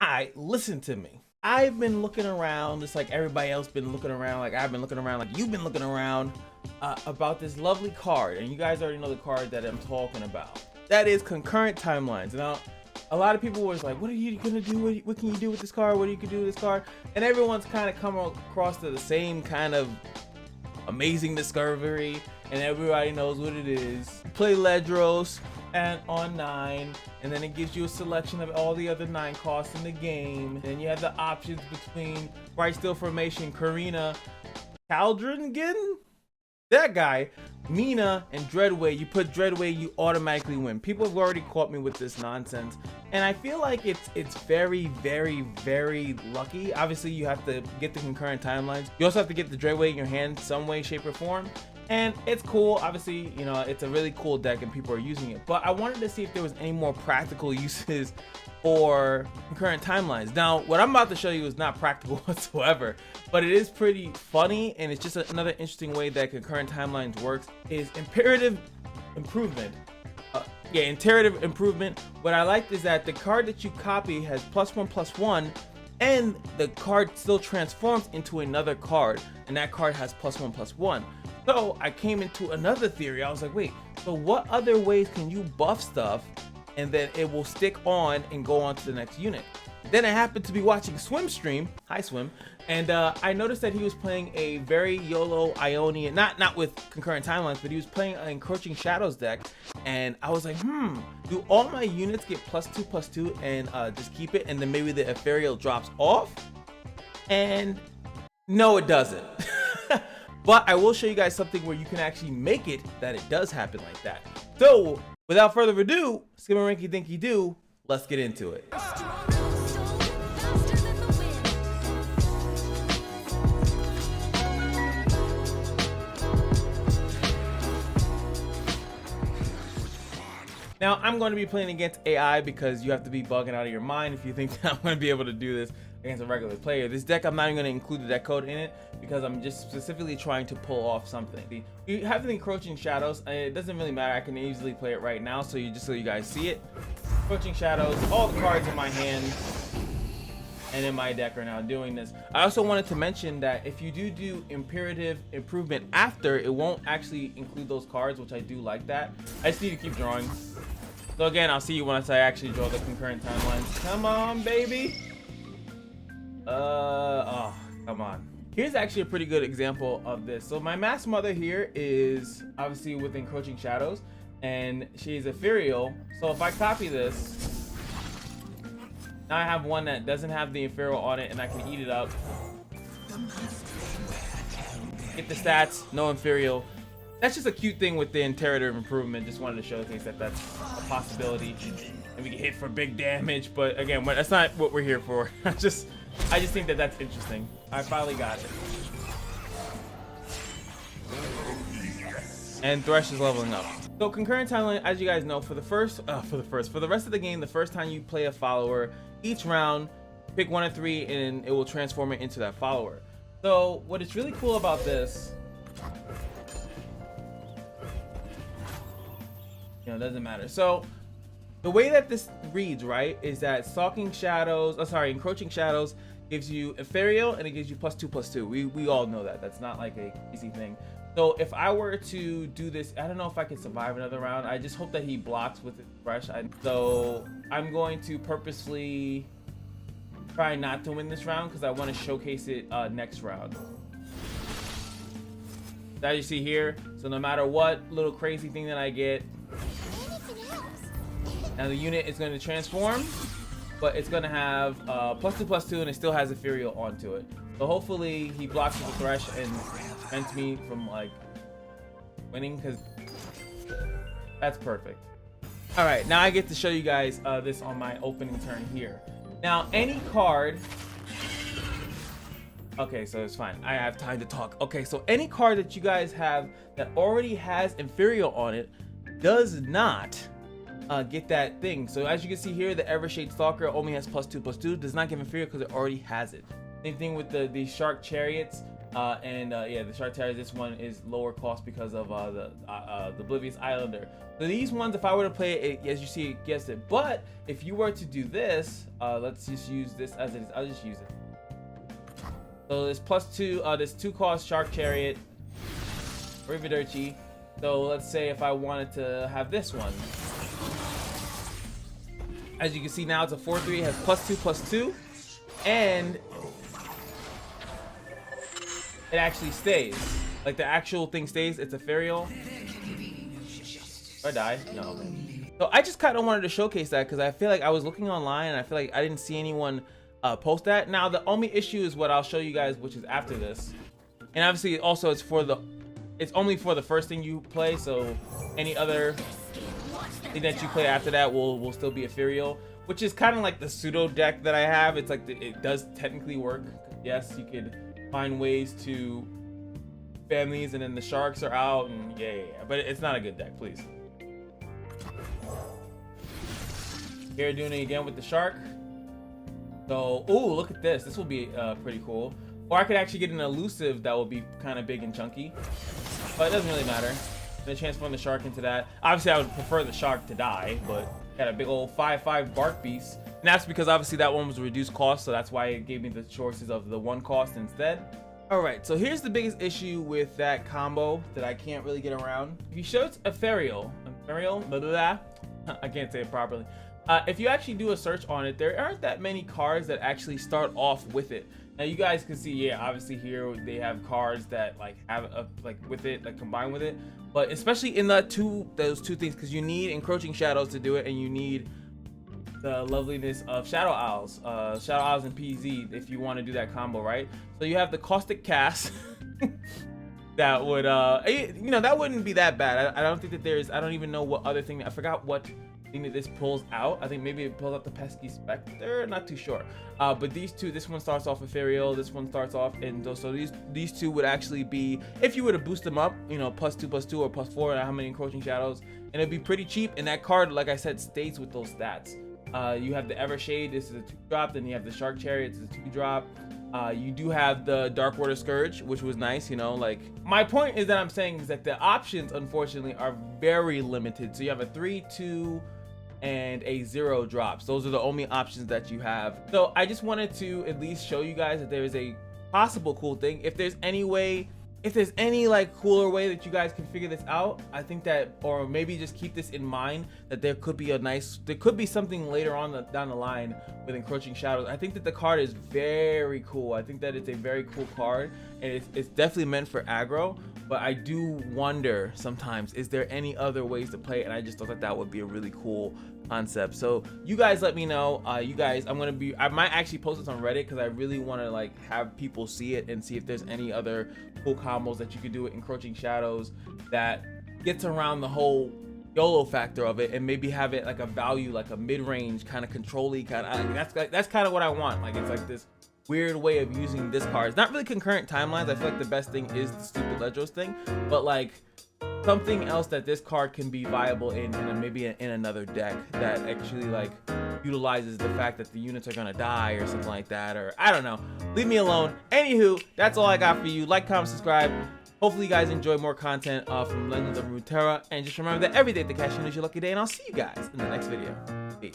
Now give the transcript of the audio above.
Alright, listen to me. I've been looking around just like everybody else been looking around, like I've been looking around, like you've been looking around about this lovely card, and you guys already know the card that I'm talking about. That is concurrent timelines. Now, a lot of people was like, what are you gonna do? What can you do with this card? What do you can do with this card? And everyone's kind of come across to the same kind of amazing discovery, and everybody knows what it is. Play Ledros and on 9, and then it gives you a selection of all the other 9 costs in the game, and you have the options between Bright Steel Formation, Karina, Caldringen, that guy, Mina, and Dreadway. You put Dreadway, you automatically win. People have already caught me with this nonsense, and I feel like it's very, very, very lucky. Obviously, you have to get the concurrent timelines. You also have to get the Dreadway in your hand some way, shape, or form. And it's cool. Obviously, you know, it's a really cool deck and people are using it. But I wanted to see if there was any more practical uses for concurrent timelines. Now, what I'm about to show you is not practical whatsoever, but it is pretty funny, and it's just another interesting way that concurrent timelines works is imperative improvement. Iterative improvement. What I liked is that the card that you copy has +1/+1, and the card still transforms into another card, and that card has +1/+1. So I came into another theory. I was like, wait, so what other ways can you buff stuff and then it will stick on and go on to the next unit? Then I happened to be watching Swim stream, hi Swim, and I noticed that he was playing a very YOLO Ionian, not with concurrent timelines, but he was playing an Encroaching Shadows deck, and I was like, do all my units get +2/+2 and just keep it, and then maybe the ethereal drops off? And no, it doesn't. But I will show you guys something where you can actually make it that it does happen like that. So without further ado, skimmarinky dinky do, let's get into it. Now, I'm going to be playing against AI because you have to be bugging out of your mind if you think that I'm going to be able to do this against a regular player. This deck, I'm not even going to include the deck code in it because I'm just specifically trying to pull off something. You have the Encroaching Shadows. It doesn't really matter. I can easily play it right now, so you guys see it. Encroaching Shadows, all the cards in my hand and in my deck are now doing this. I also wanted to mention that if you do imperative improvement after, it won't actually include those cards, which I do like that. I just need to keep drawing. So again, I'll see you once I actually draw the concurrent timelines. Come on, baby. Oh, come on. Here's actually a pretty good example of this. So my mass mother here is obviously with Encroaching Shadows, and she's ethereal. So if I copy this, now I have one that doesn't have the ethereal on it, and I can eat it up. Get the stats, no ethereal. That's just a cute thing with the iterative improvement. Just wanted to showcase that that's a possibility, and we can hit for big damage. But again, that's not what we're here for. I just think that that's interesting. I finally got it. And Thresh is leveling up. So concurrent timeline, as you guys know, for the rest of the game, the first time you play a follower, each round, pick 1 of 3, and it will transform it into that follower. So what is really cool about this, you know, it doesn't matter. So the way that this reads, right, is that Encroaching Shadows gives you ethereal, and it gives you +2/+2. We all know that. That's not like a easy thing. So if I were to do this, I don't know if I could survive another round. I just hope that he blocks with it fresh. So I'm going to purposely try not to win this round because I want to showcase it next round. As you see here, so no matter what little crazy thing that I get, now the unit is going to transform, but it's going to have +2/+2, and it still has ethereal onto it. So hopefully he blocks with the Thresh and prevents me from like winning, because that's perfect. All right, now I get to show you guys this on my opening turn here. Now any card, okay, so it's fine, I have time to talk. Okay, so any card that you guys have that already has ethereal on it does not get that thing. So as you can see here, the Evershade Stalker only has +2/+2, does not give ethereal because it already has it. Same thing with the Shark Chariots. Yeah, the Shark Terror, this one is lower cost because of the Oblivious Islander. So these ones, if I were to play it, as you see, it gets it. But if you were to do this, let's just use this as it is. I'll just use it. So this +2, this 2 cost Shark Chariot, Rividerci. So let's say if I wanted to have this one. As you can see now, it's a 4/3, it has +2/+2, and it actually stays. Like the actual thing stays. It's ethereal. I die? No, man. So I just kind of wanted to showcase that because I feel like I was looking online and I feel like I didn't see anyone post that. Now the only issue is what I'll show you guys, which is after this. And obviously also it's only for the first thing you play. So any other thing that you play after that will still be ethereal, which is kind of like the pseudo deck that I have. It's like it does technically work. Yes, you could find ways to families, and then the sharks are out, and yeah. But it's not a good deck, please. Here, doing it again with the shark. So, ooh, look at this. This will be pretty cool. Or I could actually get an elusive that will be kind of big and chunky, but it doesn't really matter. Gonna transform the shark into that. Obviously, I would prefer the shark to die, but got a big old 5/5 bark beast. And that's because obviously that one was reduced cost, so that's why it gave me the choices of the 1 cost instead. All right, so here's the biggest issue with that combo that I can't really get around. If you show it's ethereal, blah, blah, blah. I can't say it properly. If you actually do a search on it, there aren't that many cards that actually start off with it. Now you guys can see, yeah, obviously here they have cards that like have a, like with it, like combined with it. But especially in those two things, because you need Encroaching Shadows to do it, and you need the loveliness of Shadow Owls and PZ if you want to do that combo, right? So you have the Caustic Cast that would, you know, that wouldn't be that bad. I don't think that there's, I don't even know what other thing, I forgot what thing that this pulls out. I think maybe it pulls out the Pesky Spectre, not too sure. But these two, this one starts off ethereal, this one starts off, and so these two would actually be, if you were to boost them up, you know, +2/+2 or +4, how many Encroaching Shadows, and it'd be pretty cheap. And that card, like I said, stays with those stats. You have the Evershade, this is a 2-drop, then you have the Shark Chariot, it's a 2-drop. You do have the Darkwater Scourge, which was nice, you know, like, my point is that I'm saying is that the options, unfortunately, are very limited. So you have a 3, 2, and a 0 drops. Those are the only options that you have. So I just wanted to at least show you guys that there is a possible cool thing. If there's any way, if there's any like cooler way that you guys can figure this out, I think that, or maybe just keep this in mind, that there could be there could be something later on down the line with Encroaching Shadows. I think that the card is very cool. I think that it's a very cool card, and it's definitely meant for aggro, but I do wonder sometimes, is there any other ways to play it? And I just thought that that would be a really cool concept. So you guys let me know. You guys, I might actually post this on Reddit because I really want to like have people see it and see if there's any other cool combos that you could do with Encroaching Shadows that gets around the whole YOLO factor of it, and maybe have it like a value, like a mid-range kind of control-y kind of, that's kind of what I want. Like, it's like this weird way of using this card. It's not really concurrent timelines. I feel like the best thing is the stupid Ledros thing, but like something else that this card can be viable in maybe in another deck that actually like utilizes the fact that the units are gonna die or something like that, or I don't know. Leave me alone. Anywho, that's all I got for you. Like, comment, subscribe. Hopefully you guys enjoy more content from Legends of Runeterra, and just remember that every day at the Kashino is your lucky day, and I'll see you guys in the next video. Peace.